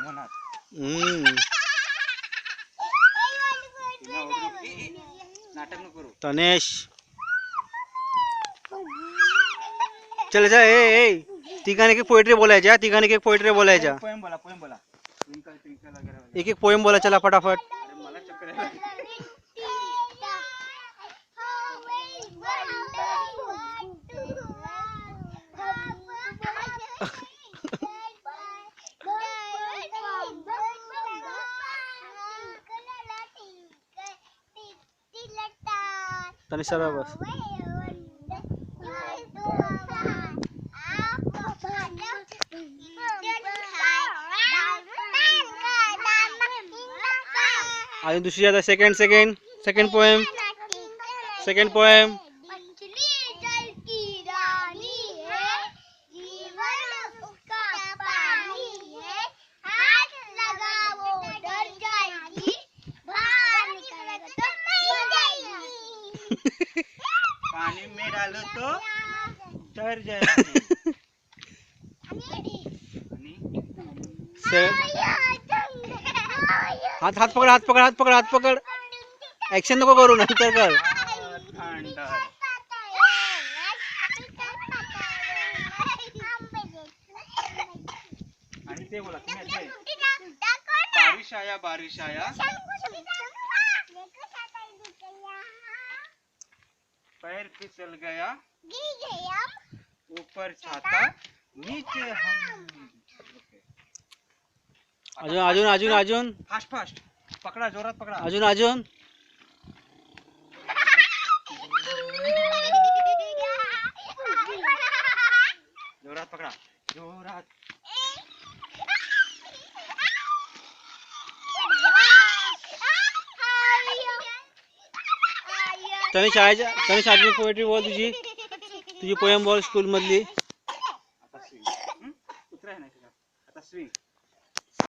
मनात. नाटक नको करू तनेश. चल जा. ए तिघांनी एक पोएट्री बोलायच्या. तिघांनी एक पोएट्री बोलायच्या. पोएम बोला ट्विंकल ट्विंकल वगैरे एक पोएम बोला. चला फटाफट. अरे मला चक्कर यायला. तनेश सर बस. अजून दुसरी आता सेकंड पोएम. पानी में डालो तो डर जाएगी. हात पकड. ऍक्शन नको करू, नंतर कर. आणि ते बोला तुम्ही. बारिश आया पैर फिसल गया ऊपर छाता नीचे हम. अजून फास्ट पकडा, जोरात पकडा. अजून जोरात पकडा, जोरात. तनेश अजून पोएट्री बोल. तुझी पोएम बोल स्कूल मधली. आता स्विंग. उतराय नाही आता स्विंग.